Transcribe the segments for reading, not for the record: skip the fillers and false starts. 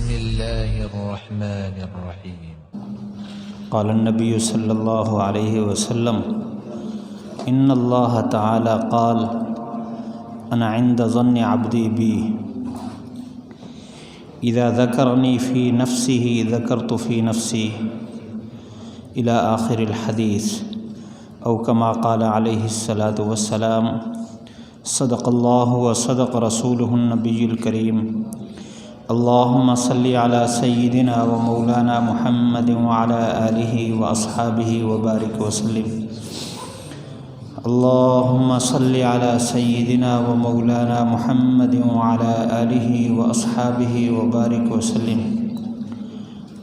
بسم الله الرحمن الرحيم. قال النبي صلى الله عليه وسلم إن الله تعالى قال أنا عند ظن عبدي بي إذا ذكرني في نفسه ذكرت في نفسي إلى آخر الحديث أو كما قال عليه الصلاة والسلام. صدق الله وصدق رسوله النبي الكريم. اللهم صل على سيدنا ومولانا محمد وعلى آله وأصحابه وبارك وسلم. اللهم صل على سيدنا ومولانا محمد وعلى آله وأصحابه وبارك وسلم.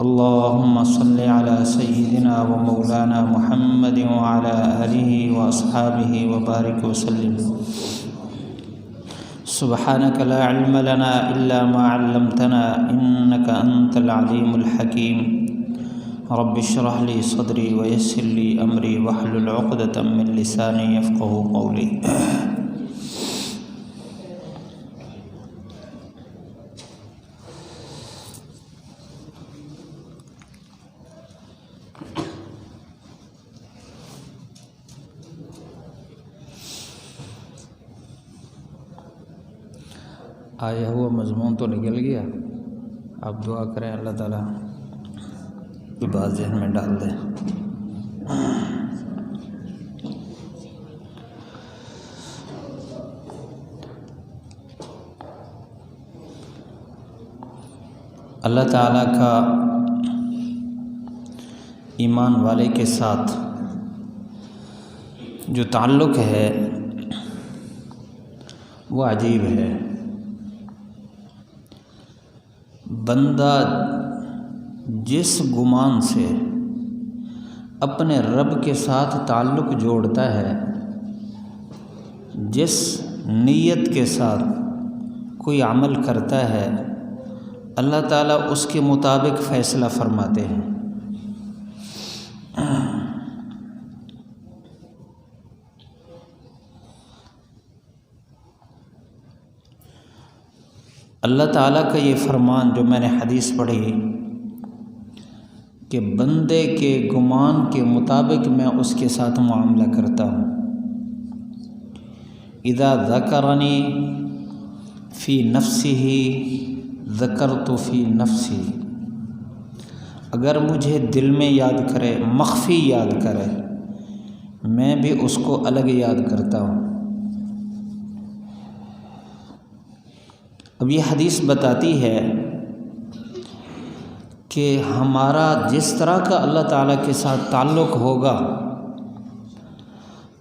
اللهم صل على سيدنا ومولانا محمد وعلى آله وأصحابه وبارك وسلم. سبحانك لا علم لنا إلا ما علمتنا إنك أنت العليم الحكيم. رب اشرح لي صدري ويسر لي أمري واحلل عقدة من لساني يفقهوا قولي. آیا ہوا مضمون تو نکل گیا. آپ دعا کریں اللہ تعالیٰ کی بات ذہن میں ڈال دے. اللہ تعالیٰ کا ایمان والے کے ساتھ جو تعلق ہے وہ عجیب ہے. بندہ جس گمان سے اپنے رب کے ساتھ تعلق جوڑتا ہے، جس نیت کے ساتھ کوئی عمل کرتا ہے، اللہ تعالیٰ اس کے مطابق فیصلہ فرماتے ہیں. اللہ تعالیٰ کا یہ فرمان جو میں نے حدیث پڑھی کہ بندے کے گمان کے مطابق میں اس کے ساتھ معاملہ کرتا ہوں. اذا ذکرنی فی نفسہ ذکرت فی نفسی. اگر مجھے دل میں یاد کرے، مخفی یاد کرے، میں بھی اس کو الگ یاد کرتا ہوں. اب یہ حدیث بتاتی ہے کہ ہمارا جس طرح کا اللہ تعالیٰ کے ساتھ تعلق ہوگا،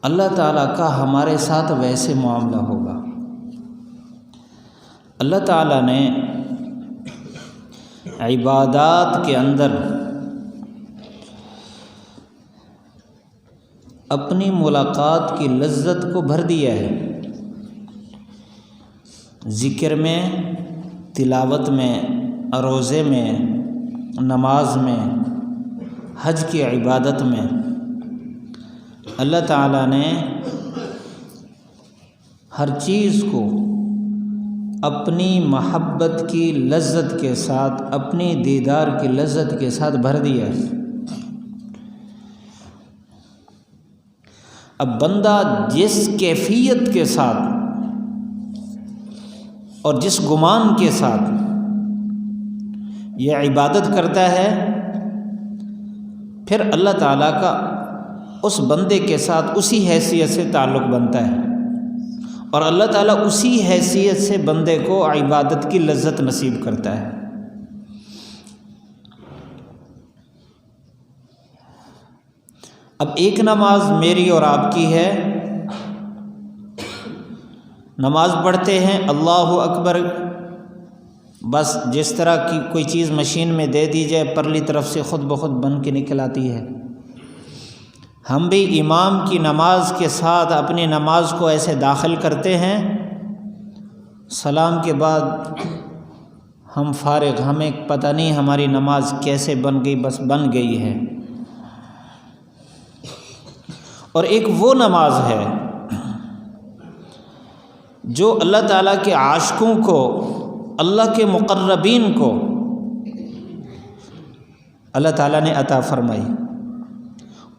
اللہ تعالیٰ کا ہمارے ساتھ ویسے معاملہ ہوگا. اللہ تعالیٰ نے عبادات کے اندر اپنی ملاقات کی لذت کو بھر دیا ہے. ذکر میں، تلاوت میں، روزے میں، نماز میں، حج کی عبادت میں اللہ تعالیٰ نے ہر چیز کو اپنی محبت کی لذت کے ساتھ، اپنی دیدار کی لذت کے ساتھ بھر دیا ہے. اب بندہ جس کیفیت کے ساتھ اور جس گمان کے ساتھ یہ عبادت کرتا ہے، پھر اللہ تعالیٰ کا اس بندے کے ساتھ اسی حیثیت سے تعلق بنتا ہے، اور اللہ تعالیٰ اسی حیثیت سے بندے کو عبادت کی لذت نصیب کرتا ہے. اب ایک نماز میری اور آپ کی ہے. نماز پڑھتے ہیں، اللہ اکبر، بس جس طرح کی کوئی چیز مشین میں دے دی جائے پرلی طرف سے خود بخود بن کے نکل آتی ہے. ہم بھی امام کی نماز کے ساتھ اپنی نماز کو ایسے داخل کرتے ہیں، سلام کے بعد ہم فارغ، ہمیں پتہ نہیں ہماری نماز کیسے بن گئی، بس بن گئی ہے. اور ایک وہ نماز ہے جو اللہ تعالیٰ کے عاشقوں کو، اللہ کے مقربین کو اللہ تعالیٰ نے عطا فرمائی۔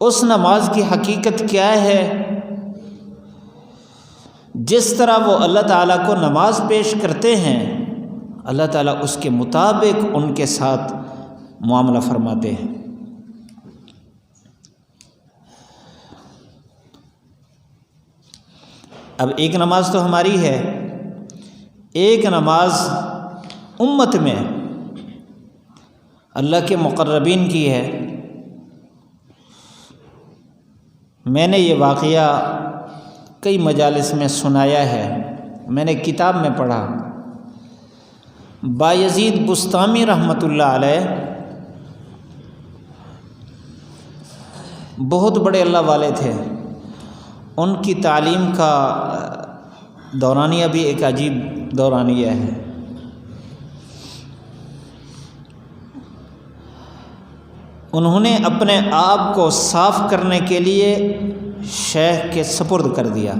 اس نماز کی حقیقت کیا ہے؟ جس طرح وہ اللہ تعالیٰ کو نماز پیش کرتے ہیں، اللہ تعالیٰ اس کے مطابق ان کے ساتھ معاملہ فرماتے ہیں۔ اب ایک نماز تو ہماری ہے، ایک نماز امت میں اللہ کے مقربین کی ہے۔ میں نے یہ واقعہ کئی مجالس میں سنایا ہے، میں نے کتاب میں پڑھا۔ بایزید بسطامی رحمۃ اللہ علیہ بہت بڑے اللہ والے تھے، ان کی تعلیم کا دورانیہ بھی ایک عجیب دورانیہ ہے۔ انہوں نے اپنے آپ کو صاف کرنے کے لیے شیخ کے سپرد کر دیا۔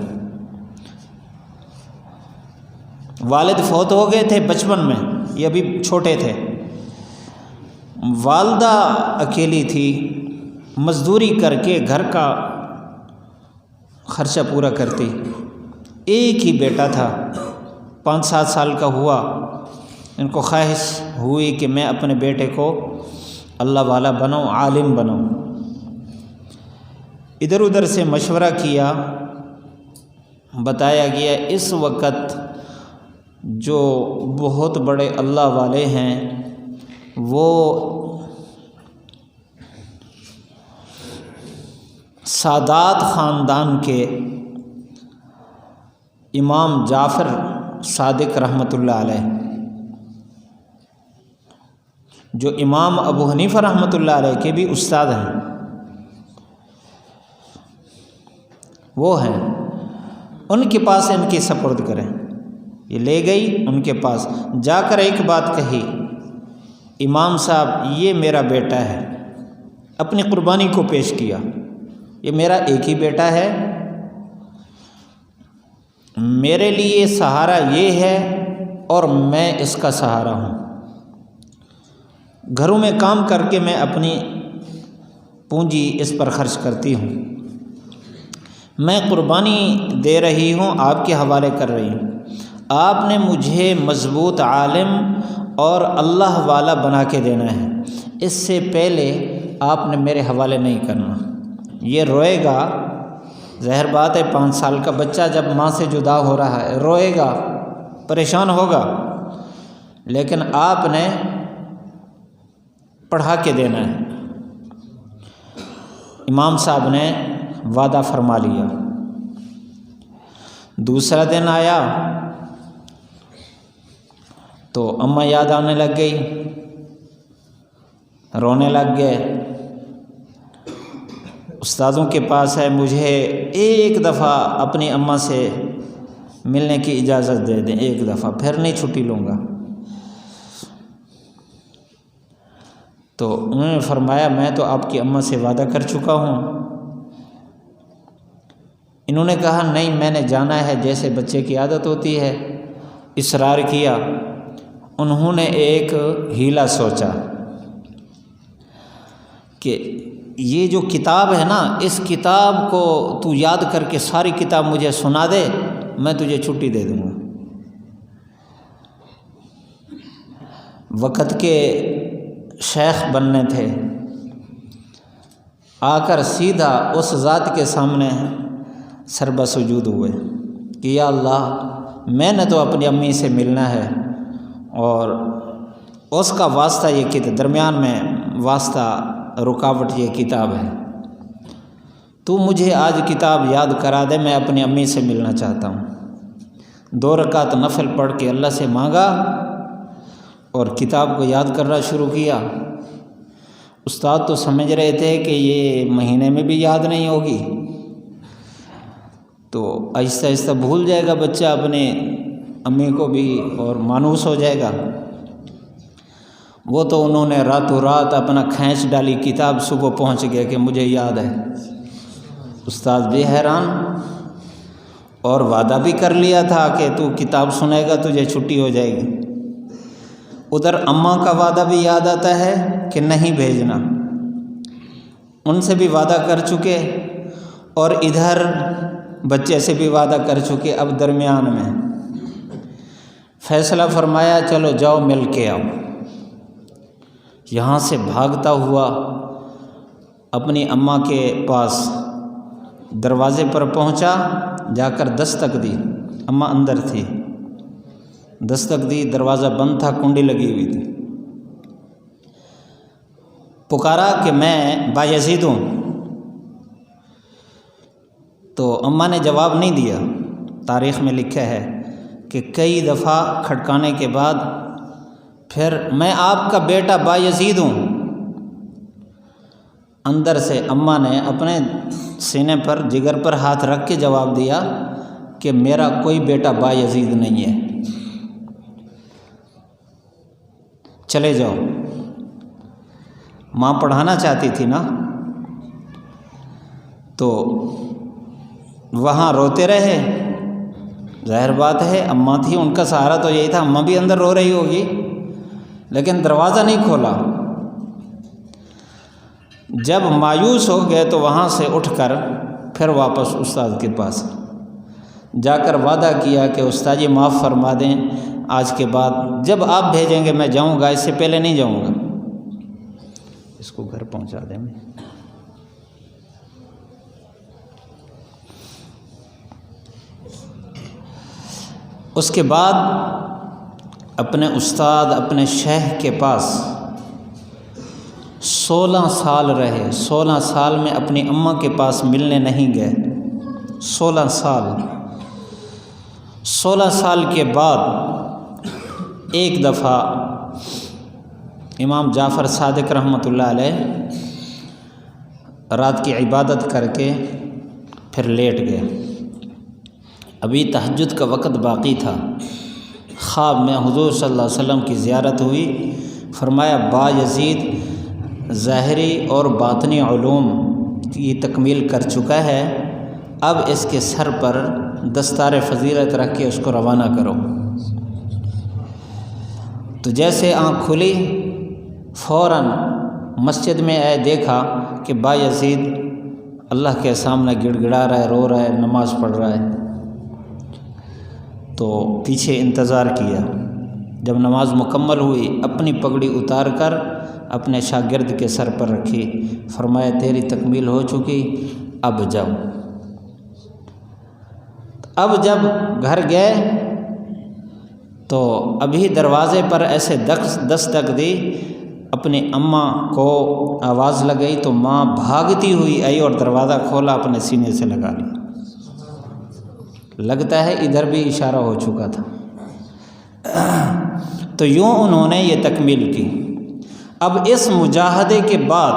والد فوت ہو گئے تھے بچپن میں، یہ ابھی چھوٹے تھے، والدہ اکیلی تھی، مزدوری کر کے گھر کا خرچہ پورا کرتی۔ ایک ہی بیٹا تھا، 5-7 سال کا ہوا، ان کو خواہش ہوئی کہ میں اپنے بیٹے کو اللہ والا بناؤں، عالم بناؤں۔ ادھر ادھر سے مشورہ کیا، بتایا گیا اس وقت جو بہت بڑے اللہ والے ہیں وہ سادات خاندان کے امام جعفر صادق رحمۃ اللہ علیہ، جو امام ابو حنیفہ رحمۃ اللہ علیہ کے بھی استاد ہیں، وہ ہیں، ان کے پاس ان کی سپرد کریں۔ یہ لے گئی ان کے پاس، جا کر ایک بات کہی، امام صاحب یہ میرا بیٹا ہے، اپنی قربانی کو پیش کیا، یہ میرا ایک ہی بیٹا ہے، میرے لیے سہارا یہ ہے اور میں اس کا سہارا ہوں۔ گھروں میں کام کر کے میں اپنی پونجی اس پر خرچ کرتی ہوں، میں قربانی دے رہی ہوں، آپ کے حوالے کر رہی ہوں۔ آپ نے مجھے مضبوط عالم اور اللہ والا بنا کے دینا ہے، اس سے پہلے آپ نے میرے حوالے نہیں کرنا۔ یہ روئے گا، ظاہر بات ہے 5 سال کا بچہ جب ماں سے جدا ہو رہا ہے روئے گا، پریشان ہوگا، لیکن آپ نے پڑھا کے دینا ہے۔ امام صاحب نے وعدہ فرما لیا۔ دوسرا دن آیا تو اماں یاد آنے لگ گئی، رونے لگ گئے۔ استادوں کے پاس ہے، مجھے ایک دفعہ اپنی اماں سے ملنے کی اجازت دے دیں، ایک دفعہ، پھر نہیں چھٹی لوں گا۔ تو انہوں نے فرمایا میں تو آپ کی اماں سے وعدہ کر چکا ہوں۔ انہوں نے کہا نہیں، میں نے جانا ہے، جیسے بچے کی عادت ہوتی ہے، اصرار کیا۔ انہوں نے ایک ہیلا سوچا کہ یہ جو کتاب ہے نا، اس کتاب کو تو یاد کر کے ساری کتاب مجھے سنا دے، میں تجھے چھٹی دے دوں گا۔ وقت کے شیخ بننے تھے، آ کر سیدھا اس ذات کے سامنے سربہ سجود ہوئے کہ یا اللہ، میں نے تو اپنی امی سے ملنا ہے، اور اس کا واسطہ یہ کتاب، درمیان میں واسطہ رکاوٹ یہ کتاب ہے، تو مجھے آج کتاب یاد کرا دے، میں اپنی امی سے ملنا چاہتا ہوں۔ 2 رکعت نفل پڑھ کے اللہ سے مانگا اور کتاب کو یاد کرنا شروع کیا۔ استاد تو سمجھ رہے تھے کہ یہ مہینے میں بھی یاد نہیں ہوگی، تو آہستہ آہستہ بھول جائے گا بچہ اپنے امی کو بھی اور مانوس ہو جائے گا۔ وہ تو انہوں نے راتوں رات اپنا کھینچ ڈالی کتاب، صبح پہنچ گئے کہ مجھے یاد ہے۔ استاد بھی حیران، اور وعدہ بھی کر لیا تھا کہ تو کتاب سنے گا تجھے چھٹی ہو جائے گی۔ ادھر اماں کا وعدہ بھی یاد آتا ہے کہ نہیں بھیجنا، ان سے بھی وعدہ کر چکے اور ادھر بچے سے بھی وعدہ کر چکے، اب درمیان میں فیصلہ فرمایا چلو جاؤ مل کے آؤ۔ یہاں سے بھاگتا ہوا اپنی اماں کے پاس دروازے پر پہنچا، جا کر دستک دی، اماں اندر تھی، دستک دی، دروازہ بند تھا، کنڈی لگی ہوئی تھی، پکارا کہ میں بایزید ہوں، تو اماں نے جواب نہیں دیا۔ تاریخ میں لکھا ہے کہ کئی دفعہ کھٹکانے کے بعد پھر میں آپ کا بیٹا بایزید ہوں، اندر سے اماں نے اپنے سینے پر جگر پر ہاتھ رکھ کے جواب دیا کہ میرا کوئی بیٹا بایزید نہیں ہے، چلے جاؤ۔ ماں پڑھانا چاہتی تھی نا، تو وہاں روتے رہے، ظاہر بات ہے اماں تھی، ان کا سہارا تو یہی تھا، اماں بھی اندر رو رہی ہوگی، لیکن دروازہ نہیں کھولا۔ جب مایوس ہو گئے تو وہاں سے اٹھ کر پھر واپس استاد کے پاس جا کر وعدہ کیا کہ استاد جی معاف فرما دیں، آج کے بعد جب آپ بھیجیں گے میں جاؤں گا، اس سے پہلے نہیں جاؤں گا۔ اس کو گھر پہنچا دیں میں۔ اس کے بعد اپنے استاد، اپنے شیخ کے پاس 16 سال رہے۔ 16 سال میں اپنی اماں کے پاس ملنے نہیں گئے، 16 سال۔ 16 سال کے بعد ایک دفعہ امام جعفر صادق رحمۃ اللہ علیہ رات کی عبادت کر کے پھر لیٹ گئے، ابھی تہجد کا وقت باقی تھا۔ خواب میں حضور صلی اللہ علیہ وسلم کی زیارت ہوئی، فرمایا بایزید ظاہری اور باطنی علوم کی تکمیل کر چکا ہے، اب اس کے سر پر دستار فضیلت رکھ کے اس کو روانہ کرو۔ تو جیسے آنکھ کھلی فوراً مسجد میں آئے، دیکھا کہ بایزید اللہ کے سامنے گڑ گڑا رہا ہے، رو رہا ہے، نماز پڑھ رہا ہے۔ تو پیچھے انتظار کیا، جب نماز مکمل ہوئی اپنی پگڑی اتار کر اپنے شاگرد کے سر پر رکھی، فرمایا تیری تکمیل ہو چکی، اب جاؤ۔ اب جب گھر گئے تو ابھی دروازے پر ایسے دستک دی، اپنی اماں کو آواز لگائی تو ماں بھاگتی ہوئی آئی اور دروازہ کھولا، اپنے سینے سے لگا لی۔ لگتا ہے ادھر بھی اشارہ ہو چکا تھا۔ تو یوں انہوں نے یہ تکمیل کی۔ اب اس مجاہدے کے بعد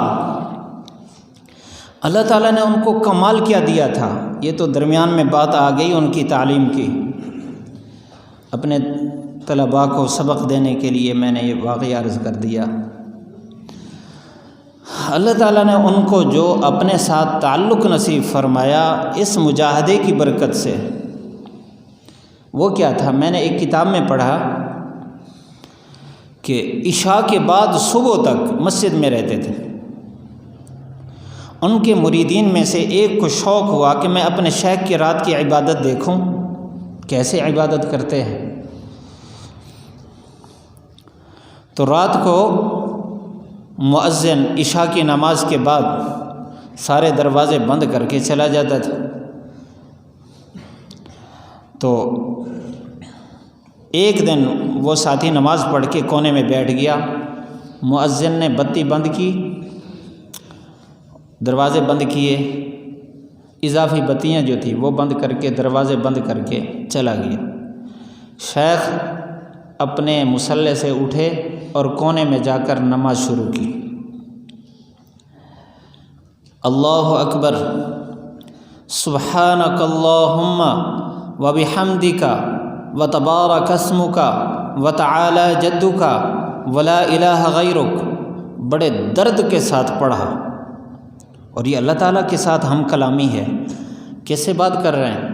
اللہ تعالیٰ نے ان کو کمال کیا دیا تھا، یہ تو درمیان میں بات آ گئی ان کی تعلیم کی۔ اپنے طلباء کو سبق دینے کے لیے میں نے یہ واقعہ عرض کر دیا۔ اللہ تعالیٰ نے ان کو جو اپنے ساتھ تعلق نصیب فرمایا اس مجاہدے کی برکت سے، وہ کیا تھا؟ میں نے ایک کتاب میں پڑھا کہ عشاء کے بعد صبح تک مسجد میں رہتے تھے۔ ان کے مریدین میں سے ایک کو شوق ہوا کہ میں اپنے شیخ کی رات کی عبادت دیکھوں، کیسے عبادت کرتے ہیں۔ تو رات کو مؤذن عشاء کی نماز کے بعد سارے دروازے بند کر کے چلا جاتا تھا۔ تو ایک دن وہ ساتھی نماز پڑھ کے کونے میں بیٹھ گیا، مؤذن نے بتی بند کی، دروازے بند کیے، اضافی بتیاں جو تھیں وہ بند کر کے دروازے بند کر کے چلا گیا۔ شیخ اپنے مصلے سے اٹھے اور کونے میں جا کر نماز شروع کی۔ اللہ اکبر، سبحانک اللہم وبحمدک وتبارک اسمک وتعالی جدک ولا الہ غیرک، بڑے درد کے ساتھ پڑھا۔ اور یہ اللہ تعالیٰ کے ساتھ ہم کلامی ہے۔ کیسے بات کر رہے ہیں؟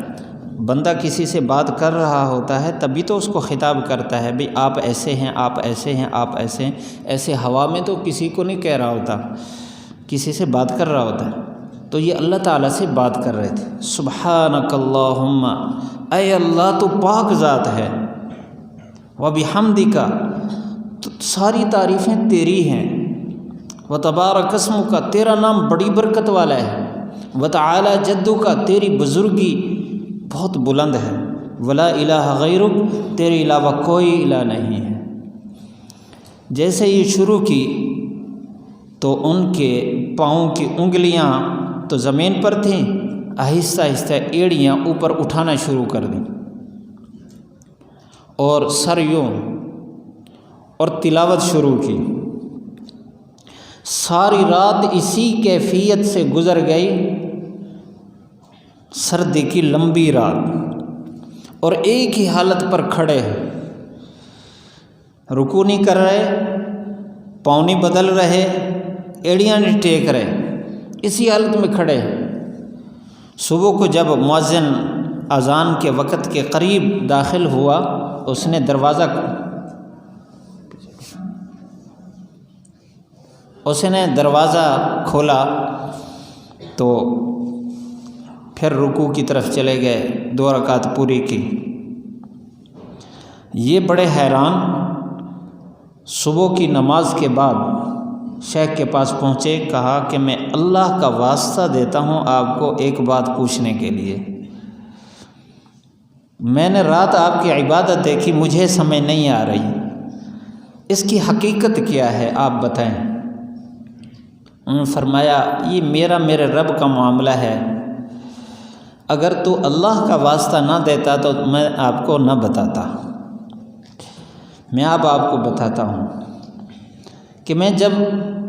بندہ کسی سے بات کر رہا ہوتا ہے تبھی تو اس کو خطاب کرتا ہے، بھئی آپ ایسے ہیں، آپ ایسے ہیں، آپ ایسے ہیں، ایسے ہوا میں تو کسی کو نہیں کہہ رہا ہوتا۔ کسی سے بات کر رہا ہوتا ہے تو یہ اللہ تعالیٰ سے بات کر رہے تھے۔ سبحانک اللہم، اے اللہ تو پاک ذات ہے، وبحمدک، تو ساری تعریفیں تیری ہیں، وتبارک اسمک، تیرا نام بڑی برکت والا ہے، وتعالی جدک، تیری بزرگی بہت بلند ہے، ولا الہ غیرک، تیرے علاوہ کوئی الہ نہیں ہے۔ جیسے یہ شروع کی تو ان کے پاؤں کی انگلیاں تو زمین پر تھیں، آہستہ آہستہ ایڑیاں اوپر اٹھانا شروع کر دیں اور سر یوں، اور تلاوت شروع کی۔ ساری رات اسی کیفیت سے گزر گئی، سردی کی لمبی رات، اور ایک ہی حالت پر کھڑے ہیں، رکوع نہیں کر رہے، پاؤں نہیں بدل رہے، ایڑیاں نہیں ٹیک رہے، اسی حالت میں کھڑے ہیں۔ صبح کو جب مؤذن اذان کے وقت کے قریب داخل ہوا، اس نے دروازہ کھولا تو پھر رکوع کی طرف چلے گئے، 2 رکعت پوری کی۔ یہ بڑے حیران، صبح کی نماز کے بعد شیخ کے پاس پہنچے، کہا کہ میں اللہ کا واسطہ دیتا ہوں آپ کو ایک بات پوچھنے کے لیے، میں نے رات آپ کی عبادت دیکھی، مجھے سمجھ نہیں آ رہی، اس کی حقیقت کیا ہے آپ بتائیں۔ انہوں نے فرمایا یہ میرے رب کا معاملہ ہے، اگر تو اللہ کا واسطہ نہ دیتا تو میں آپ کو نہ بتاتا، میں آپ کو بتاتا ہوں کہ میں جب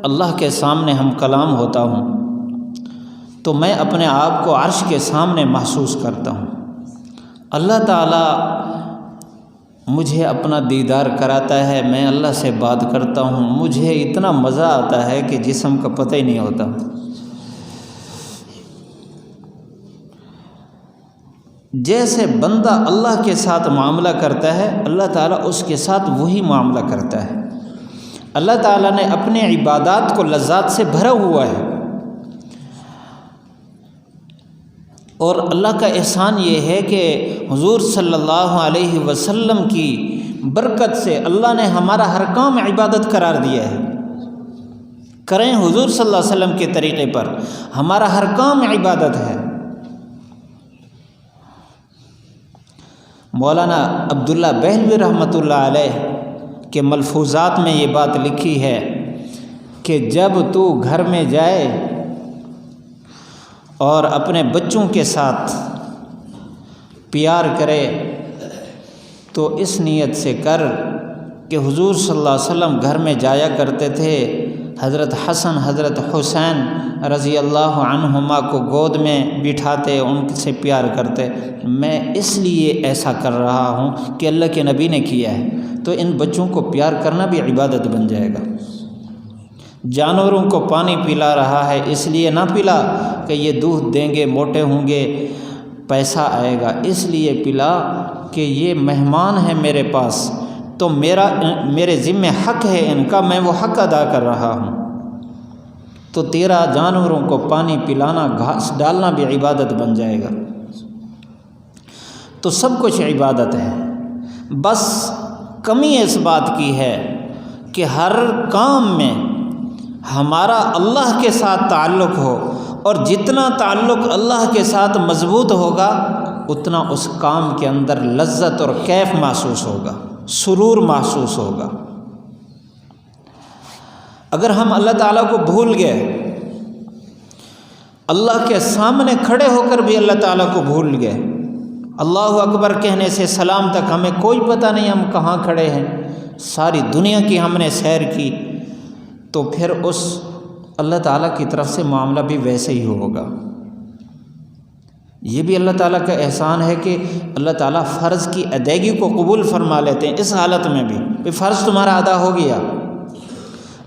اللہ کے سامنے ہم کلام ہوتا ہوں تو میں اپنے آپ کو عرش کے سامنے محسوس کرتا ہوں، اللہ تعالیٰ مجھے اپنا دیدار کراتا ہے، میں اللہ سے بات کرتا ہوں، مجھے اتنا مزہ آتا ہے کہ جسم کا پتہ ہی نہیں ہوتا۔ جیسے بندہ اللہ کے ساتھ معاملہ کرتا ہے، اللہ تعالیٰ اس کے ساتھ وہی معاملہ کرتا ہے۔ اللہ تعالیٰ نے اپنے عبادات کو لذات سے بھرا ہوا ہے، اور اللہ کا احسان یہ ہے کہ حضور صلی اللہ علیہ وسلم کی برکت سے اللہ نے ہمارا ہر کام عبادت قرار دیا ہے۔ کریں حضور صلی اللہ علیہ وسلم کے طریقے پر، ہمارا ہر کام عبادت ہے۔ مولانا عبداللہ بہلوی رحمۃ اللہ علیہ کے ملفوظات میں یہ بات لکھی ہے کہ جب تو گھر میں جائے اور اپنے بچوں کے ساتھ پیار کرے تو اس نیت سے کر کہ حضور صلی اللہ علیہ وسلم گھر میں جایا کرتے تھے، حضرت حسن حضرت حسین رضی اللہ عنہما کو گود میں بٹھاتے، ان سے پیار کرتے، میں اس لیے ایسا کر رہا ہوں کہ اللہ کے نبی نے کیا ہے، تو ان بچوں کو پیار کرنا بھی عبادت بن جائے گا۔ جانوروں کو پانی پلا رہا ہے، اس لیے نہ پلا کہ یہ دودھ دیں گے، موٹے ہوں گے، پیسہ آئے گا، اس لیے پلا کہ یہ مہمان ہے میرے پاس، تو میرے ذمہ حق ہے ان کا، میں وہ حق ادا کر رہا ہوں۔ تو تیرا جانوروں کو پانی پلانا، گھاس ڈالنا بھی عبادت بن جائے گا۔ تو سب کچھ عبادت ہے، بس کمی اس بات کی ہے کہ ہر کام میں ہمارا اللہ کے ساتھ تعلق ہو، اور جتنا تعلق اللہ کے ساتھ مضبوط ہوگا اتنا اس کام کے اندر لذت اور کیف محسوس ہوگا، سرور محسوس ہوگا۔ اگر ہم اللہ تعالیٰ کو بھول گئے، اللہ کے سامنے کھڑے ہو کر بھی اللہ تعالیٰ کو بھول گئے، اللہ اکبر کہنے سے سلام تک ہمیں کوئی پتہ نہیں ہم کہاں کھڑے ہیں، ساری دنیا کی ہم نے سیر کی، تو پھر اس اللہ تعالیٰ کی طرف سے معاملہ بھی ویسے ہی ہوگا۔ یہ بھی اللہ تعالیٰ کا احسان ہے کہ اللہ تعالیٰ فرض کی ادائیگی کو قبول فرما لیتے ہیں، اس حالت میں بھی فرض تمہارا ادا ہو گیا،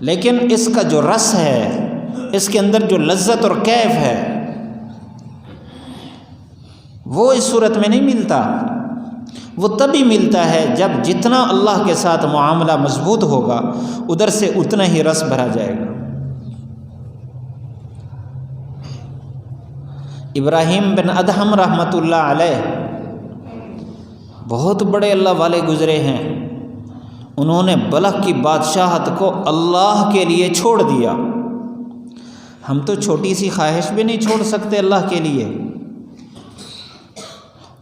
لیکن اس کا جو رس ہے، اس کے اندر جو لذت اور کیف ہے، وہ اس صورت میں نہیں ملتا۔ وہ تبھی ملتا ہے جب جتنا اللہ کے ساتھ معاملہ مضبوط ہوگا ادھر سے اتنا ہی رس بھرا جائے گا۔ ابراہیم بن ادہم رحمۃ اللہ علیہ بہت بڑے اللہ والے گزرے ہیں، انہوں نے بلخ کی بادشاہت کو اللہ کے لیے چھوڑ دیا۔ ہم تو چھوٹی سی خواہش بھی نہیں چھوڑ سکتے اللہ کے لیے،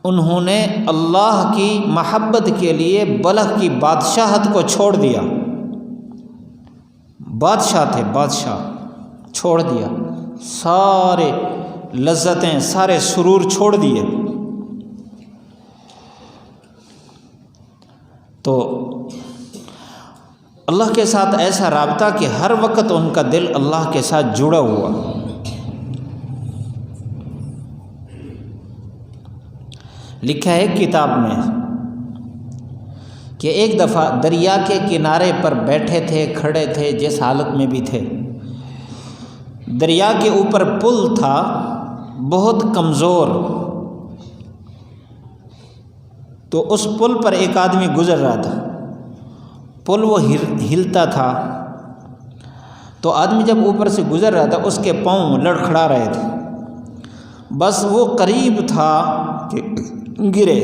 انہوں نے اللہ کی محبت کے لیے بلخ کی بادشاہت کو چھوڑ دیا۔ بادشاہ تھے، بادشاہ چھوڑ دیا، سارے لذتیں سارے سرور چھوڑ دیے۔ تو اللہ کے ساتھ ایسا رابطہ کہ ہر وقت ان کا دل اللہ کے ساتھ جڑا ہوا۔ لکھا ہے کتاب میں کہ ایک دفعہ دریا کے کنارے پر بیٹھے تھے، کھڑے تھے، جس حالت میں بھی تھے، دریا کے اوپر پل تھا بہت کمزور، تو اس پل پر ایک آدمی گزر رہا تھا، پل وہ ہلتا تھا، تو آدمی جب اوپر سے گزر رہا تھا اس کے پاؤں لڑکھڑا رہے تھے، بس وہ قریب تھا کہ گرے،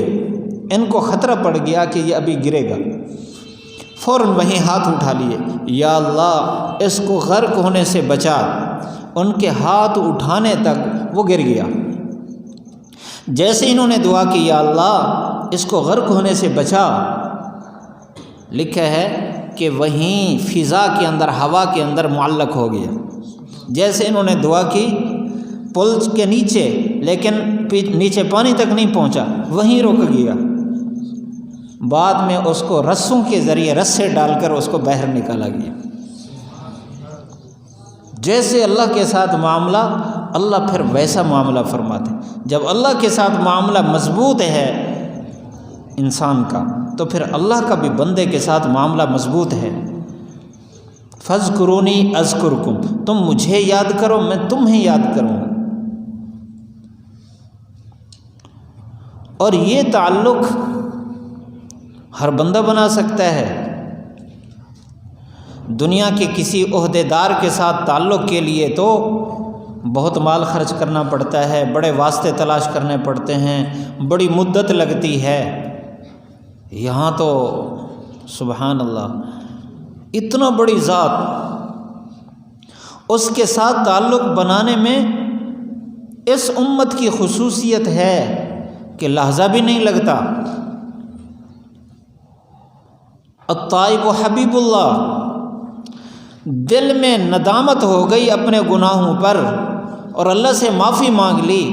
ان کو خطرہ پڑ گیا کہ یہ ابھی گرے گا، فوراً وہیں ہاتھ اٹھا لیے، یا اللہ اس کو غرق ہونے سے بچا۔ ان کے ہاتھ اٹھانے تک وہ گر گیا۔ جیسے انہوں نے دعا کی یا اللہ اس کو غرق ہونے سے بچا، لکھا ہے کہ وہیں فضا کے اندر، ہوا کے اندر معلق ہو گیا۔ جیسے انہوں نے دعا کی پل کے نیچے، لیکن نیچے پانی تک نہیں پہنچا، وہیں رک گیا۔ بعد میں اس کو رسوں کے ذریعے رسے ڈال کر اس کو باہر نکالا گیا۔ جیسے اللہ کے ساتھ معاملہ، اللہ پھر ویسا معاملہ فرماتے ہیں۔ جب اللہ کے ساتھ معاملہ مضبوط ہے انسان کا، تو پھر اللہ کا بھی بندے کے ساتھ معاملہ مضبوط ہے۔ فاذکرونی اذکرکم، تم مجھے یاد کرو میں تمہیں یاد کروں گا۔ اور یہ تعلق ہر بندہ بنا سکتا ہے۔ دنیا کے کسی عہدیدار کے ساتھ تعلق کے لیے تو بہت مال خرچ کرنا پڑتا ہے، بڑے واسطے تلاش کرنے پڑتے ہیں، بڑی مدت لگتی ہے۔ یہاں تو سبحان اللہ، اتنا بڑی ذات، اس کے ساتھ تعلق بنانے میں اس امت کی خصوصیت ہے کہ لحظہ بھی نہیں لگتا۔ الطائب حبیب اللہ، دل میں ندامت ہو گئی اپنے گناہوں پر اور اللہ سے معافی مانگ لی،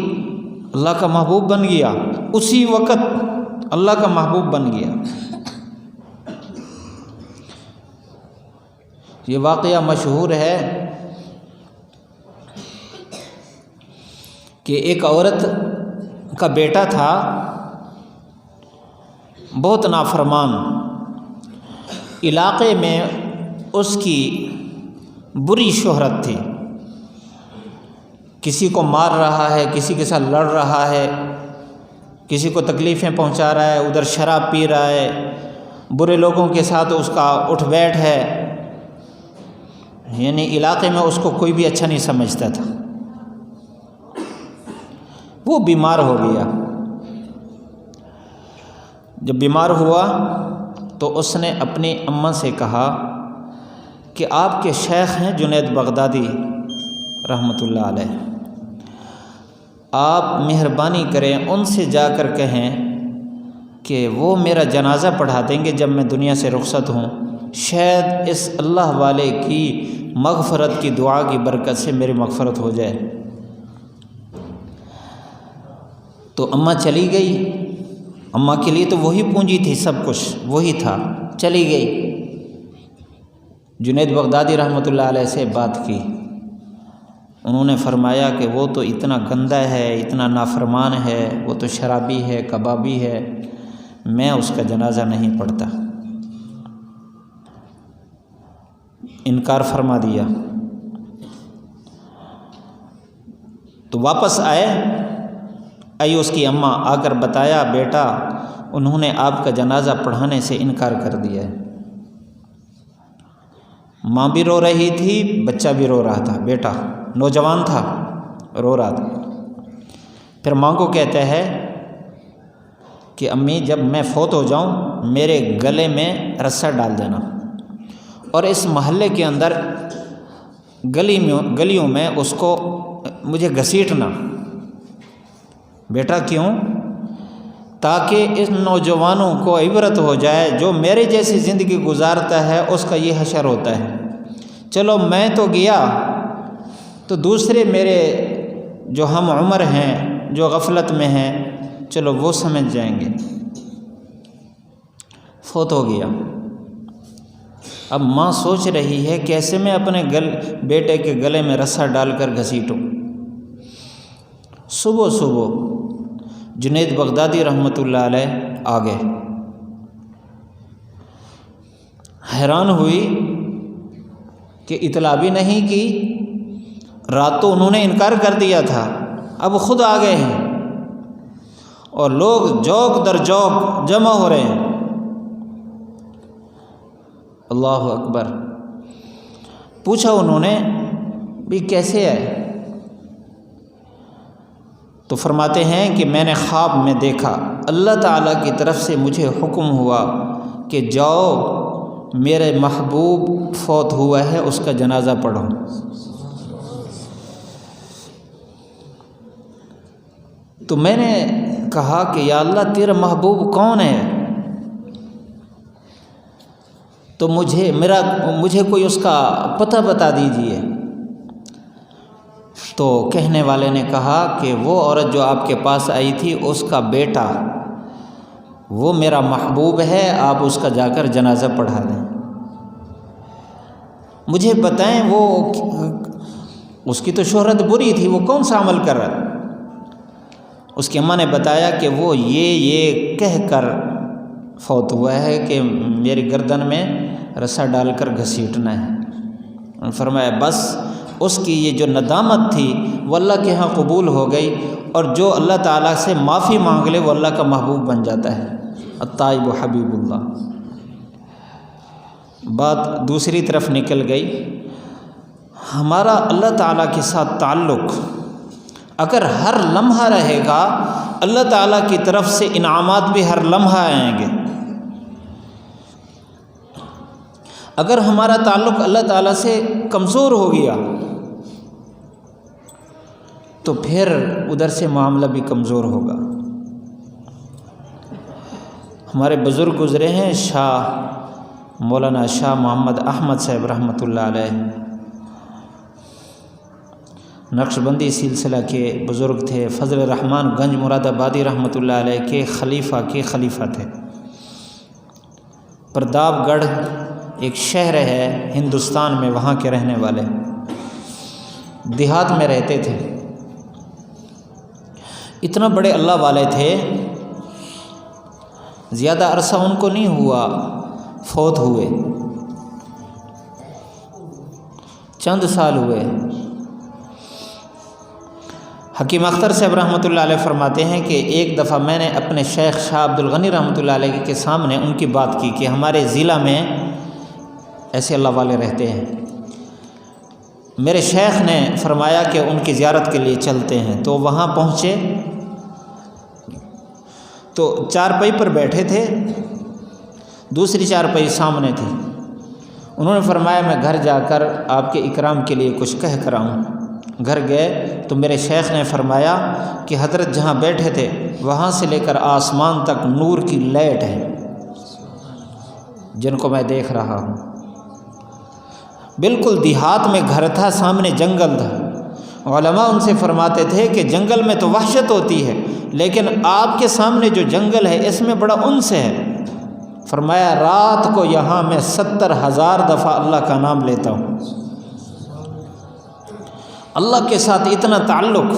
اللہ کا محبوب بن گیا، اسی وقت اللہ کا محبوب بن گیا۔ یہ واقعہ مشہور ہے کہ ایک عورت کا بیٹا تھا بہت نافرمان، علاقے میں اس کی بری شہرت تھی، کسی کو مار رہا ہے، کسی کے ساتھ لڑ رہا ہے، کسی کو تکلیفیں پہنچا رہا ہے، ادھر شراب پی رہا ہے، برے لوگوں کے ساتھ اس کا اٹھ بیٹھ ہے، یعنی علاقے میں اس کو کوئی بھی اچھا نہیں سمجھتا تھا۔ وہ بیمار ہو گیا۔ جب بیمار ہوا تو اس نے اپنی اماں سے کہا کہ آپ کے شیخ ہیں جنید بغدادی رحمۃ اللہ علیہ، آپ مہربانی کریں ان سے جا کر کہیں کہ وہ میرا جنازہ پڑھا دیں گے جب میں دنیا سے رخصت ہوں، شاید اس اللہ والے کی مغفرت کی دعا کی برکت سے میری مغفرت ہو جائے۔ تو اماں چلی گئی، اماں کے لیے تو وہی پونجی تھی، سب کچھ وہی تھا، چلی گئی۔ جنید بغدادی رحمۃ اللہ علیہ سے بات کی، انہوں نے فرمایا کہ وہ تو اتنا گندا ہے، اتنا نافرمان ہے، وہ تو شرابی ہے، کبابی ہے، میں اس کا جنازہ نہیں پڑھتا۔ انکار فرما دیا۔ تو واپس آئی اس کی اماں، آ کر بتایا بیٹا انہوں نے آپ کا جنازہ پڑھانے سے انکار کر دیا ہے۔ ماں بھی رو رہی تھی، بچہ بھی رو رہا تھا، بیٹا نوجوان تھا، رو رہا تھا۔ پھر ماں کو کہتا ہے کہ امی جب میں فوت ہو جاؤں میرے گلے میں رسہ ڈال دینا، اور اس محلے کے اندر گلیوں میں اس کو مجھے گھسیٹنا۔ بیٹا کیوں؟ تاکہ اس نوجوانوں کو عبرت ہو جائے، جو میرے جیسی زندگی گزارتا ہے اس کا یہ حشر ہوتا ہے۔ چلو میں تو گیا تو دوسرے میرے جو ہم عمر ہیں، جو غفلت میں ہیں، چلو وہ سمجھ جائیں گے۔ فوت ہو گیا۔ اب ماں سوچ رہی ہے کیسے میں اپنے بیٹے کے گلے میں رسہ ڈال کر گھسیٹوں۔ صبح جنید بغدادی رحمۃ اللہ علیہ آ گئے۔ حیران ہوئی کہ اطلاع بھی نہیں کی، رات تو انہوں نے انکار کر دیا تھا، اب خود آ گئے ہیں، اور لوگ جوک در جوک جمع ہو رہے ہیں۔ اللہ اکبر۔ پوچھا انہوں نے بھی کیسے ہے؟ تو فرماتے ہیں کہ میں نے خواب میں دیکھا، اللہ تعالیٰ کی طرف سے مجھے حکم ہوا کہ جاؤ میرے محبوب فوت ہوا ہے اس کا جنازہ پڑھو۔ تو میں نے کہا کہ یا اللہ تیرا محبوب کون ہے؟ تو مجھے کوئی اس کا پتہ بتا دیجئے۔ تو کہنے والے نے کہا کہ وہ عورت جو آپ کے پاس آئی تھی اس کا بیٹا وہ میرا محبوب ہے، آپ اس کا جا کر جنازہ پڑھا دیں۔ مجھے بتائیں وہ اس کی تو شہرت بری تھی، وہ کون سا عمل کر رہا؟ اس کی اماں نے بتایا کہ وہ یہ کہہ کر فوت ہوا ہے کہ میری گردن میں رسہ ڈال کر گھسیٹنا ہے۔ فرمایا بس اس کی یہ جو ندامت تھی وہ اللہ کے ہاں قبول ہو گئی، اور جو اللہ تعالیٰ سے معافی مانگ لے وہ اللہ کا محبوب بن جاتا ہے۔ التائب حبیب اللہ۔ بات دوسری طرف نکل گئی۔ ہمارا اللہ تعالیٰ کے ساتھ تعلق اگر ہر لمحہ رہے گا، اللہ تعالیٰ کی طرف سے انعامات بھی ہر لمحہ آئیں گے۔ اگر ہمارا تعلق اللہ تعالیٰ سے کمزور ہو گیا تو پھر ادھر سے معاملہ بھی کمزور ہوگا۔ ہمارے بزرگ گزرے ہیں، مولانا شاہ محمد احمد صاحب رحمۃ اللہ علیہ، نقشبندی سلسلہ کے بزرگ تھے، فضل الرحمن گنج مراد آبادی رحمۃ اللہ علیہ کے خلیفہ تھے۔ پرداب گڑھ ایک شہر ہے ہندوستان میں، وہاں کے رہنے والے، دیہات میں رہتے تھے۔ اتنا بڑے اللہ والے تھے، زیادہ عرصہ ان کو نہیں ہوا فوت ہوئے، چند سال ہوئے۔ حکیم اختر صاحب رحمۃ اللہ علیہ فرماتے ہیں کہ ایک دفعہ میں نے اپنے شیخ شاہ عبد الغنی رحمۃ اللہ علیہ کے سامنے ان کی بات کی کہ ہمارے ضلع میں ایسے اللہ والے رہتے ہیں۔ میرے شیخ نے فرمایا کہ ان کی زیارت کے لیے چلتے ہیں، تو وہاں پہنچے تو چارپائی پر بیٹھے تھے، دوسری چارپائی سامنے تھی۔ انہوں نے فرمایا میں گھر جا کر آپ کے اکرام کے لیے کچھ کہہ کر آؤں۔ گھر گئے تو میرے شیخ نے فرمایا کہ حضرت جہاں بیٹھے تھے وہاں سے لے کر آسمان تک نور کی لائٹ ہے جن کو میں دیکھ رہا ہوں۔ بالکل دیہات میں گھر تھا، سامنے جنگل تھا۔ علماء ان سے فرماتے تھے کہ جنگل میں تو وحشت ہوتی ہے، لیکن آپ کے سامنے جو جنگل ہے اس میں بڑا انس ہے۔ فرمایا رات کو یہاں میں 70,000 دفعہ اللہ کا نام لیتا ہوں۔ اللہ کے ساتھ اتنا تعلق،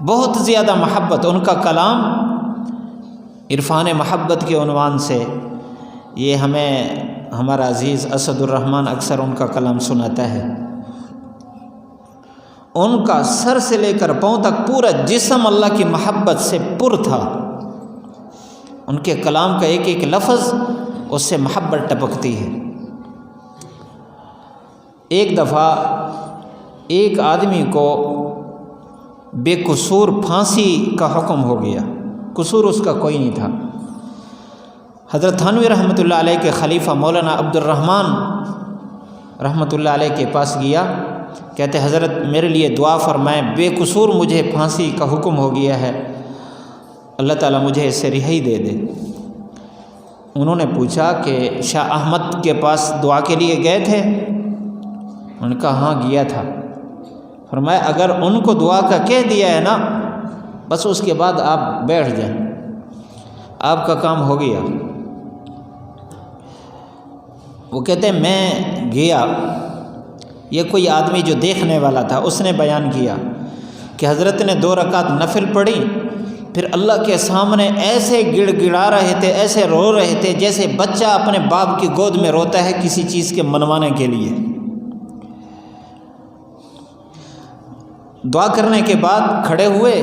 بہت زیادہ محبت۔ ان کا کلام عرفان محبت کے عنوان سے، یہ ہمیں ہمارا عزیز اسد الرحمن اکثر ان کا کلام سناتا ہے۔ ان کا سر سے لے کر پاؤں تک پورا جسم اللہ کی محبت سے پر تھا۔ ان کے کلام کا ایک ایک لفظ اس سے محبت ٹپکتی ہے۔ ایک دفعہ ایک آدمی کو بے قصور پھانسی کا حکم ہو گیا، قصور اس کا کوئی نہیں تھا۔ حضرت تھانوی رحمۃ اللہ علیہ کے خلیفہ مولانا عبد الرحمن رحمۃ اللہ علیہ کے پاس گیا، کہتے حضرت میرے لیے دعا فرمائیں، بے قصور مجھے پھانسی کا حکم ہو گیا ہے، اللہ تعالیٰ مجھے اس سے رہائی دے دے۔ انہوں نے پوچھا کہ شاہ احمد کے پاس دعا کے لیے گئے تھے؟ انہوں نے کہا ہاں گیا تھا۔ فرمایا اگر ان کو دعا کا کہہ دیا ہے نا، بس اس کے بعد آپ بیٹھ جائیں، آپ کا کام ہو گیا۔ وہ کہتے ہیں میں گیا، یہ کوئی آدمی جو دیکھنے والا تھا اس نے بیان کیا کہ حضرت نے 2 رکعت نفل پڑھی، پھر اللہ کے سامنے ایسے گڑ گڑا رہے تھے، ایسے رو رہے تھے جیسے بچہ اپنے باپ کی گود میں روتا ہے کسی چیز کے منوانے کے لیے۔ دعا کرنے کے بعد کھڑے ہوئے،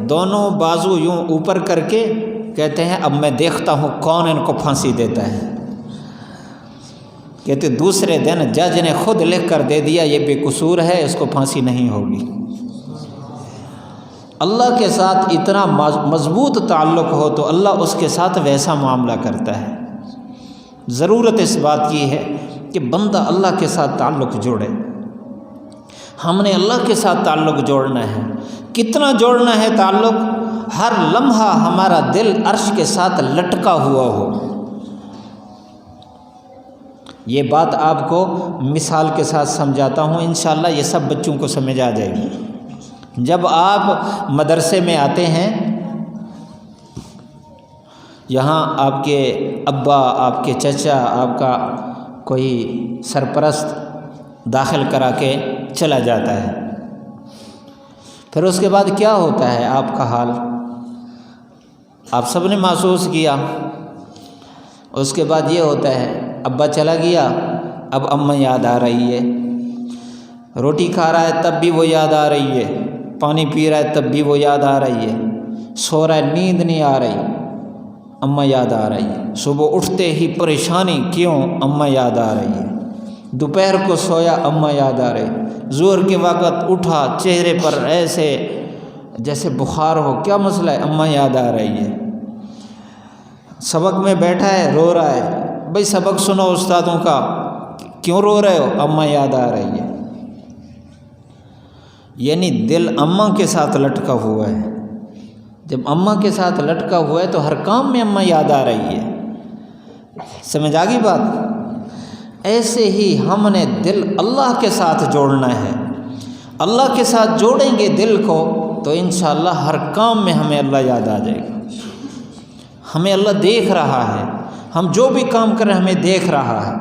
دونوں بازو یوں اوپر کر کے کہتے ہیں اب میں دیکھتا ہوں کون ان کو پھانسی دیتا ہے۔ کہتے دوسرے دن جج نے خود لکھ کر دے دیا یہ بے قصور ہے، اس کو پھانسی نہیں ہوگی۔ اللہ کے ساتھ اتنا مضبوط تعلق ہو تو اللہ اس کے ساتھ ویسا معاملہ کرتا ہے۔ ضرورت اس بات کی ہے کہ بندہ اللہ کے ساتھ تعلق جوڑے۔ ہم نے اللہ کے ساتھ تعلق جوڑنا ہے۔ کتنا جوڑنا ہے تعلق؟ ہر لمحہ ہمارا دل عرش کے ساتھ لٹکا ہوا ہو۔ یہ بات آپ کو مثال کے ساتھ سمجھاتا ہوں، انشاءاللہ یہ سب بچوں کو سمجھ آ جائے گی۔ جب آپ مدرسے میں آتے ہیں، یہاں آپ کے ابا، آپ کے چچا، آپ کا کوئی سرپرست داخل کرا کے چلا جاتا ہے، پھر اس کے بعد کیا ہوتا ہے آپ کا حال؟ آپ سب نے محسوس کیا۔ اس کے بعد یہ ہوتا ہے ابا چلا گیا، اب اماں یاد آ رہی ہے، روٹی کھا رہا ہے تب بھی وہ یاد آ رہی ہے، پانی پی رہا ہے تب بھی وہ یاد آ رہی ہے، سو رہا ہے نیند نہیں آ رہی، اماں یاد آ رہی ہے، صبح اٹھتے ہی پریشانی کیوں؟ اماں یاد آ رہی ہے، دوپہر کو سویا اماں یاد آ رہی، ظہر کے وقت اٹھا چہرے پر ایسے جیسے بخار ہو، کیا مسئلہ ہے؟ اماں یاد آ رہی ہے، سبق میں بیٹھا ہے رو رہا ہے، بھئی سبق سنو استادوں کا، کیوں رو رہے ہو؟ اماں یاد آ رہی ہے۔ یعنی دل اماں کے ساتھ لٹکا ہوا ہے۔ جب اماں کے ساتھ لٹکا ہوا ہے تو ہر کام میں اماں یاد آ رہی ہے۔ سمجھ آ گئی بات؟ ایسے ہی ہم نے دل اللہ کے ساتھ جوڑنا ہے۔ اللہ کے ساتھ جوڑیں گے دل کو تو انشاءاللہ ہر کام میں ہمیں اللہ یاد آ جائے گا۔ ہمیں اللہ دیکھ رہا ہے، ہم جو بھی کام کریں ہمیں دیکھ رہا ہے،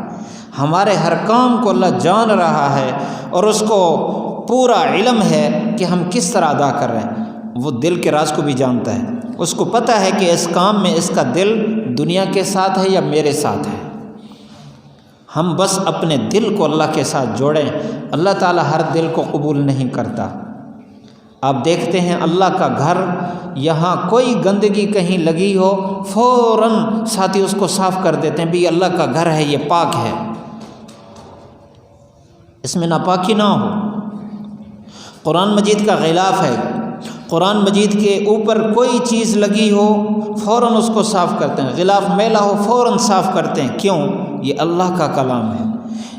ہمارے ہر کام کو اللہ جان رہا ہے، اور اس کو پورا علم ہے کہ ہم کس طرح ادا کر رہے ہیں۔ وہ دل کے راز کو بھی جانتا ہے، اس کو پتہ ہے کہ اس کام میں اس کا دل دنیا کے ساتھ ہے یا میرے ساتھ ہے۔ ہم بس اپنے دل کو اللہ کے ساتھ جوڑیں، اللہ تعالیٰ ہر دل کو قبول نہیں کرتا۔ آپ دیکھتے ہیں اللہ کا گھر، یہاں کوئی گندگی کہیں لگی ہو فوراً ساتھی اس کو صاف کر دیتے ہیں، بھی اللہ کا گھر ہے، یہ پاک ہے، اس میں ناپاکی نہ ہو۔ قرآن مجید کا غلاف ہے، قرآن مجید کے اوپر کوئی چیز لگی ہو فوراً اس کو صاف کرتے ہیں، غلاف میلا ہو فوراً صاف کرتے ہیں، کیوں؟ یہ اللہ کا کلام ہے،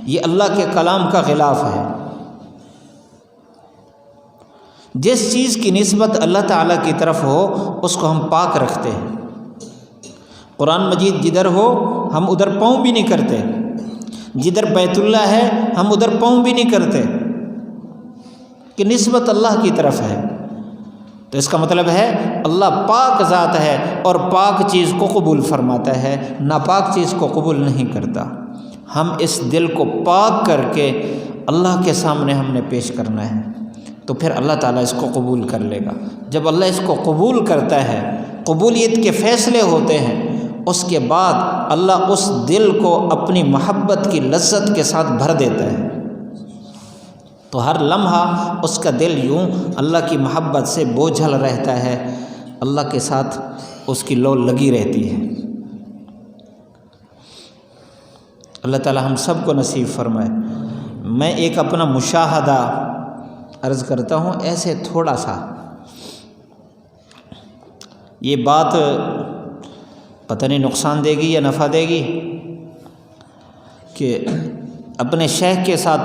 یہ اللہ کے کلام کا غلاف ہے۔ جس چیز کی نسبت اللہ تعالیٰ کی طرف ہو اس کو ہم پاک رکھتے ہیں۔ قرآن مجید جدھر ہو ہم ادھر پاؤں بھی نہیں کرتے، جدھر بیت اللہ ہے ہم ادھر پاؤں بھی نہیں کرتے، کہ نسبت اللہ کی طرف ہے۔ تو اس کا مطلب ہے اللہ پاک ذات ہے اور پاک چیز کو قبول فرماتا ہے، ناپاک چیز کو قبول نہیں کرتا۔ ہم اس دل کو پاک کر کے اللہ کے سامنے ہم نے پیش کرنا ہے، تو پھر اللہ تعالیٰ اس کو قبول کر لے گا۔ جب اللہ اس کو قبول کرتا ہے، قبولیت کے فیصلے ہوتے ہیں، اس کے بعد اللہ اس دل کو اپنی محبت کی لذت کے ساتھ بھر دیتا ہے، تو ہر لمحہ اس کا دل یوں اللہ کی محبت سے بوجھل رہتا ہے، اللہ کے ساتھ اس کی لو لگی رہتی ہے۔ اللہ تعالیٰ ہم سب کو نصیب فرمائے۔ میں ایک اپنا مشاہدہ عرض کرتا ہوں، ایسے تھوڑا سا یہ بات پتہ نہیں نقصان دے گی یا نفع دے گی کہ اپنے شیخ کے ساتھ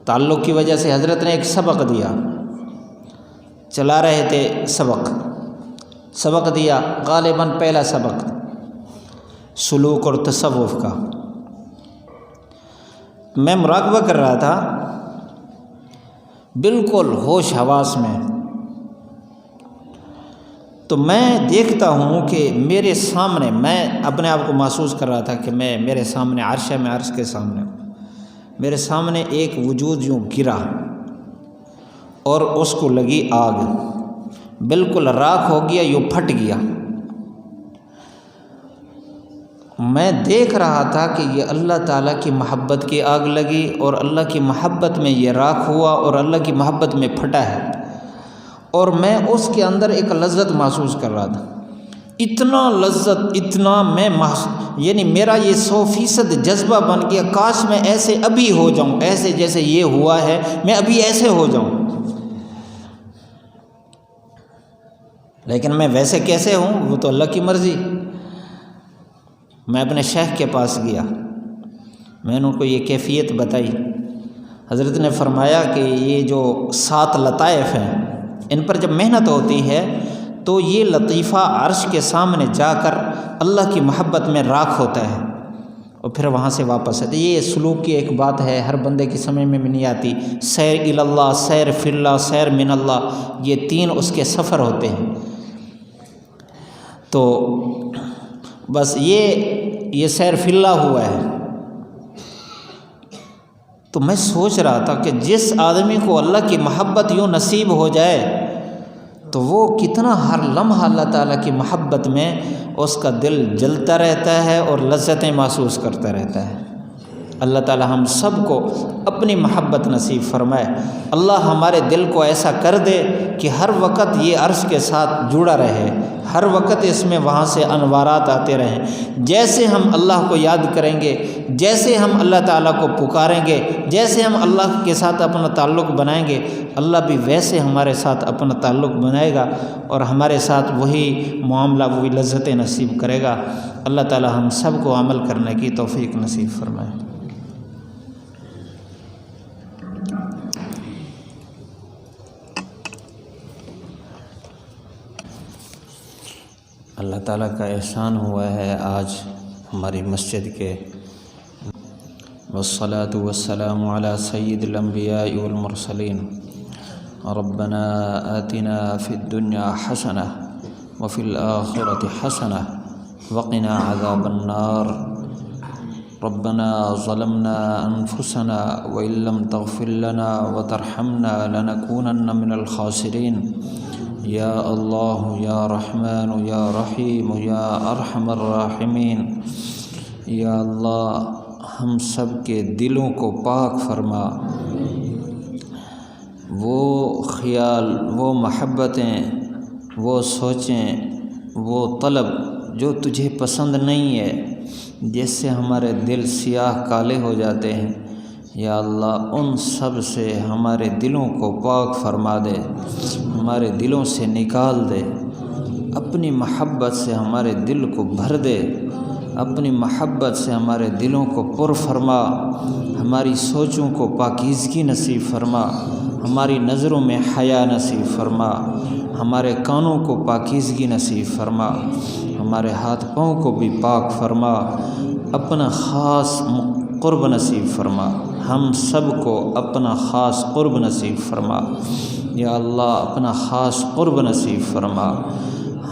تعلق کی وجہ سے حضرت نے ایک سبق دیا، چلا رہے تھے سبق دیا، غالباً پہلا سبق سلوک اور تصوف کا۔ میں مراقبہ کر رہا تھا، بالکل ہوش حواس میں، تو میں دیکھتا ہوں کہ میرے سامنے، میں اپنے آپ کو محسوس کر رہا تھا کہ میرے سامنے عرش ہے، میں عرش کے سامنے، میرے سامنے ایک وجود یوں گرا اور اس کو لگی آگ، بالکل راکھ ہو گیا، یوں پھٹ گیا۔ میں دیکھ رہا تھا کہ یہ اللہ تعالیٰ کی محبت کی آگ لگی اور اللہ کی محبت میں یہ راکھ ہوا اور اللہ کی محبت میں پھٹا ہے، اور میں اس کے اندر ایک لذت محسوس کر رہا تھا، اتنا لذت، اتنا میں یعنی میرا یہ 100% جذبہ بن گیا، کاش میں ایسے ابھی ہو جاؤں، ایسے جیسے یہ ہوا ہے میں ابھی ایسے ہو جاؤں۔ لیکن میں ویسے کیسے ہوں وہ تو اللہ کی مرضی۔ میں اپنے شیخ کے پاس گیا، میں نے ان کو یہ کیفیت بتائی۔ حضرت نے فرمایا کہ یہ جو 7 لطائف ہیں، ان پر جب محنت ہوتی ہے تو یہ لطیفہ عرش کے سامنے جا کر اللہ کی محبت میں راکھ ہوتا ہے اور پھر وہاں سے واپس آتا ہے۔ یہ سلوک کی ایک بات ہے، ہر بندے کی سمجھ میں نہیں آتی۔ سیر الی اللہ، سیر فی اللہ، سیر من اللہ، یہ 3 اس کے سفر ہوتے ہیں۔ تو بس یہ سیر فی اللہ ہوا ہے۔ تو میں سوچ رہا تھا کہ جس آدمی کو اللہ کی محبت یوں نصیب ہو جائے تو وہ کتنا ہر لمحہ اللہ تعالیٰ کی محبت میں اس کا دل جلتا رہتا ہے اور لذتیں محسوس کرتا رہتا ہے۔ اللہ تعالیٰ ہم سب کو اپنی محبت نصیب فرمائے۔ اللہ ہمارے دل کو ایسا کر دے کہ ہر وقت یہ عرش کے ساتھ جڑا رہے، ہر وقت اس میں وہاں سے انوارات آتے رہیں۔ جیسے ہم اللہ کو یاد کریں گے، جیسے ہم اللہ تعالیٰ کو پکاریں گے، جیسے ہم اللہ کے ساتھ اپنا تعلق بنائیں گے، اللہ بھی ویسے ہمارے ساتھ اپنا تعلق بنائے گا اور ہمارے ساتھ وہی معاملہ، وہی لذتیں نصیب کرے گا۔ اللہ تعالیٰ ہم سب کو عمل کرنے کی توفیق نصیب فرمائے۔ اللہ تعالیٰ کا احسان ہوا ہے، آج ہماری مسجد کے والصلاة والسلام علی سید الانبیاء والمرسلین ربنا آتنا فی الدنیا حسنہ وفی الآخرة حسنہ وقنا عذاب النار ربنا ظلمنا انفسنا وإن لم تغفر لنا وترحمنا لنكونن من الخاسرین۔ یا اللہ یا رحمن یا رحیم یا ارحم الراحمین، یا اللہ ہم سب کے دلوں کو پاک فرما، وہ خیال، وہ محبتیں، وہ سوچیں، وہ طلب جو تجھے پسند نہیں ہے، جس سے ہمارے دل سیاہ کالے ہو جاتے ہیں، یا اللہ ان سب سے ہمارے دلوں کو پاک فرما دے، ہمارے دلوں سے نکال دے، اپنی محبت سے ہمارے دل کو بھر دے، اپنی محبت سے ہمارے دلوں کو پر فرما، ہماری سوچوں کو پاکیزگی نصیب فرما، ہماری نظروں میں حیا نصیب فرما، ہمارے کانوں کو پاکیزگی نصیب فرما، ہمارے ہاتھ پاؤں کو بھی پاک فرما، اپنا خاص قرب نصیب فرما، ہم سب کو اپنا خاص قرب نصیب فرما، یا اللہ اپنا خاص قرب نصیب فرما،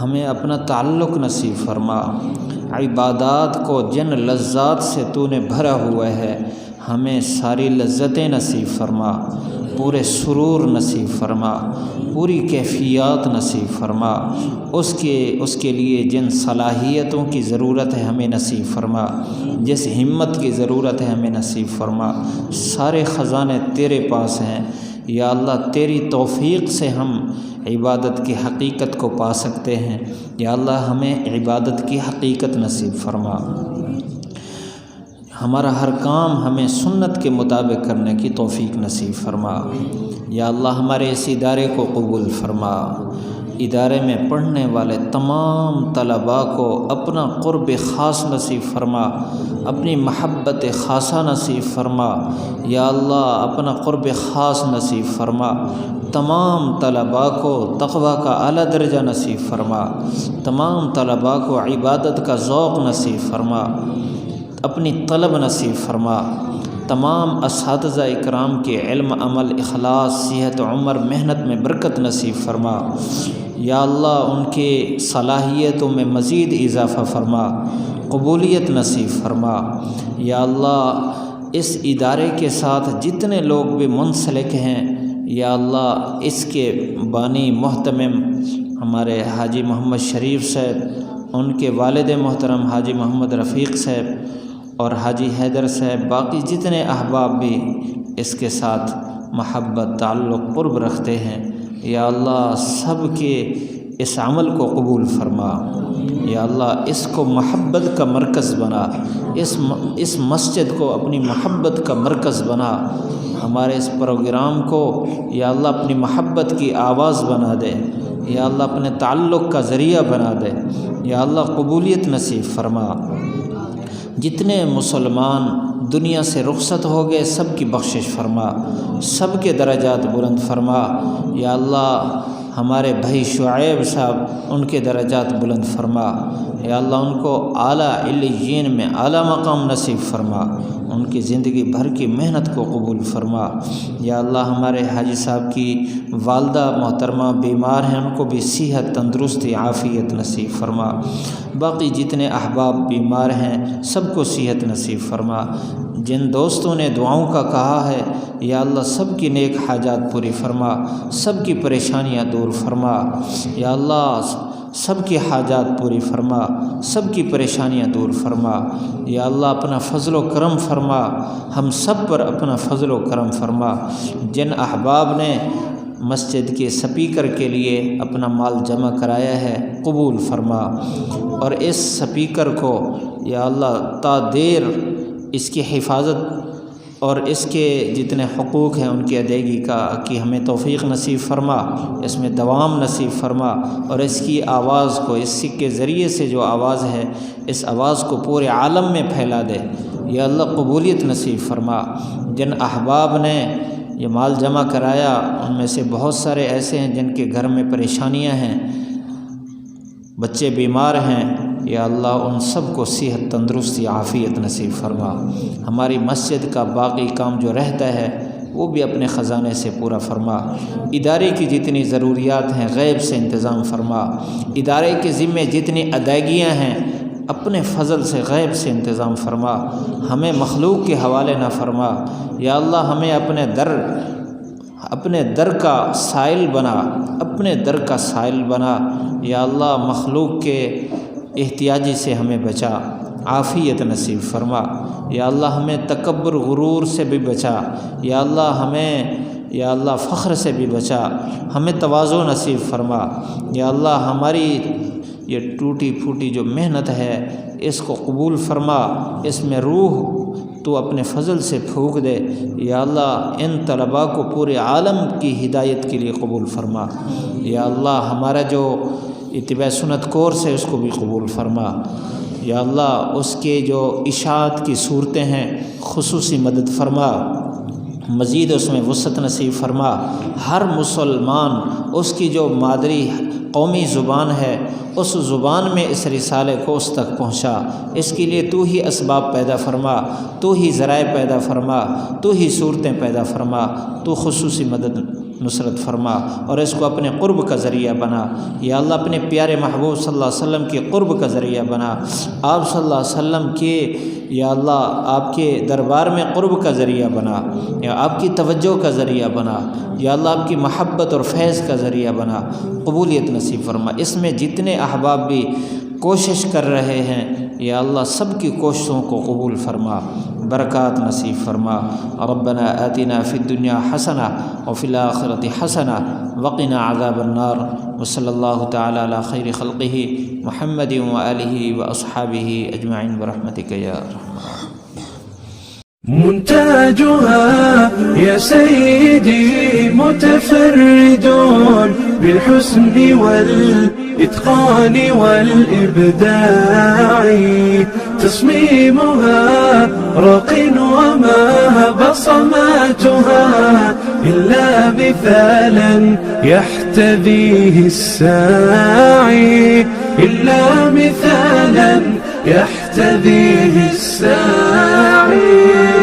ہمیں اپنا تعلق نصیب فرما، عبادات کو جن لذات سے تو نے بھرا ہوا ہے ہمیں ساری لذتیں نصیب فرما، پورے سرور نصیب فرما، پوری کیفیات نصیب فرما، اس کے لیے جن صلاحیتوں کی ضرورت ہے ہمیں نصیب فرما، جس ہمت کی ضرورت ہے ہمیں نصیب فرما۔ سارے خزانے تیرے پاس ہیں، یا اللہ تیری توفیق سے ہم عبادت کی حقیقت کو پا سکتے ہیں، یا اللہ ہمیں عبادت کی حقیقت نصیب فرما، ہمارا ہر کام ہمیں سنت کے مطابق کرنے کی توفیق نصیب فرما، یا اللہ ہمارے اس ادارے کو قبول فرما، ادارے میں پڑھنے والے تمام طلباء کو اپنا قرب خاص نصیب فرما، اپنی محبت خاصہ نصیب فرما یا اللہ، اپنا قرب خاص نصیب فرما، تمام طلباء کو تقویٰ کا اعلیٰ درجہ نصیب فرما، تمام طلباء کو عبادت کا ذوق نصیب فرما، اپنی طلب نصیب فرما، تمام اساتذہ اکرام کے علم، عمل، اخلاص، صحت، عمر، محنت میں برکت نصیب فرما یا اللہ، ان کے صلاحیتوں میں مزید اضافہ فرما، قبولیت نصیب فرما یا اللہ۔ اس ادارے کے ساتھ جتنے لوگ بھی منسلک ہیں یا اللہ، اس کے بانی محتمم ہمارے حاجی محمد شریف صاحب، ان کے والد محترم حاجی محمد رفیق صاحب اور حاجی حیدر صاحب، باقی جتنے احباب بھی اس کے ساتھ محبت، تعلق، قرب رکھتے ہیں یا اللہ، سب کے اس عمل کو قبول فرما یا اللہ، اس کو محبت کا مرکز بنا، اس مسجد کو اپنی محبت کا مرکز بنا، ہمارے اس پروگرام کو یا اللہ اپنی محبت کی آواز بنا دے یا اللہ، اپنے تعلق کا ذریعہ بنا دے یا اللہ، قبولیت نصیب فرما۔ جتنے مسلمان دنیا سے رخصت ہو گئے سب کی بخشش فرما، سب کے درجات بلند فرما یا اللہ۔ ہمارے بھائی شعیب صاحب، ان کے درجات بلند فرما یا اللہ، ان کو اعلیٰ علیین میں اعلیٰ مقام نصیب فرما، ان کی زندگی بھر کی محنت کو قبول فرما یا اللہ۔ ہمارے حاجی صاحب کی والدہ محترمہ بیمار ہیں، ان کو بھی صحت، تندرستی، عافیت نصیب فرما، باقی جتنے احباب بیمار ہیں سب کو صحت نصیب فرما۔ جن دوستوں نے دعاؤں کا کہا ہے یا اللہ، سب کی نیک حاجات پوری فرما، سب کی پریشانیاں دور فرما یا اللہ، سب کی حاجات پوری فرما، سب کی پریشانیاں دور فرما یا اللہ۔ اپنا فضل و کرم فرما، ہم سب پر اپنا فضل و کرم فرما۔ جن احباب نے مسجد کے سپیکر کے لیے اپنا مال جمع کرایا ہے قبول فرما، اور اس سپیکر کو یا اللہ تا دیر اس کی حفاظت اور اس کے جتنے حقوق ہیں ان کی ادائیگی کی ہمیں توفیق نصیب فرما، اس میں دوام نصیب فرما، اور اس کی آواز کو، اس کے ذریعے سے جو آواز ہے، اس آواز کو پورے عالم میں پھیلا دے یا اللہ، قبولیت نصیب فرما۔ جن احباب نے یہ مال جمع کرایا ان میں سے بہت سارے ایسے ہیں جن کے گھر میں پریشانیاں ہیں، بچے بیمار ہیں یا اللہ، ان سب کو صحت، تندرستی، عافیت نصیب فرما۔ ہماری مسجد کا باقی کام جو رہتا ہے وہ بھی اپنے خزانے سے پورا فرما۔ ادارے کی جتنی ضروریات ہیں غیب سے انتظام فرما، ادارے کے ذمے جتنی ادائیگیاں ہیں اپنے فضل سے غیب سے انتظام فرما، ہمیں مخلوق کے حوالے نہ فرما یا اللہ۔ ہمیں اپنے در کا سائل بنا، اپنے در کا سائل بنا یا اللہ۔ مخلوق کے احتیاجی سے ہمیں بچا، عافیت نصیب فرما یا اللہ۔ ہمیں تکبر، غرور سے بھی بچا یا اللہ، ہمیں یا اللہ فخر سے بھی بچا، ہمیں تواضع نصیب فرما یا اللہ۔ ہماری یہ ٹوٹی پھوٹی جو محنت ہے اس کو قبول فرما، اس میں روح تو اپنے فضل سے پھونک دے یا اللہ۔ ان طلباء کو پورے عالم کی ہدایت کے لیے قبول فرما یا اللہ۔ ہمارا جو اتباع سنت کورس ہے اس کو بھی قبول فرما یا اللہ۔ اس کے جو اشاعت کی صورتیں ہیں خصوصی مدد فرما، مزید اس میں وسعت نصیب فرما۔ ہر مسلمان اس کی جو مادری قومی زبان ہے اس زبان میں اس رسالے کو اس تک پہنچا، اس کے لیے تو ہی اسباب پیدا فرما، تو ہی ذرائع پیدا فرما، تو ہی صورتیں پیدا فرما، تو خصوصی مدد نصرت فرما، اور اس کو اپنے قرب کا ذریعہ بنا یا اللہ۔ اپنے پیارے محبوب صلی اللہ علیہ وسلم کے قرب کا ذریعہ بنا، آپ صلی اللہ علیہ وسلم کے یا اللہ آپ کے دربار میں قرب کا ذریعہ بنا یا آپ کی توجہ کا ذریعہ بنا یا اللہ، آپ کی محبت اور فیض کا ذریعہ بنا، قبولیت نصیب فرما۔ اس میں جتنے احباب بھی کوشش کر رہے ہیں یا اللہ، سب کی کوششوں کو قبول فرما، برکات نصیب فرما۔ ربنا آتنا فی الدنیا حسنہ وفی الآخرۃ حسنہ وقنا عذاب النار، وصلی اللہ تعالی علی خیر خلقہ محمد وآلہ واصحابہ اجمعین برحمتک یا ارحم الراحمین۔ منتاجها يا سيدي متفرد بالحسن والإتقان والإبداع، تصميمها راق وما بصماتها إلا مثالا يحتذيه الساعي، إلا مثالا يحتذيه الساعي.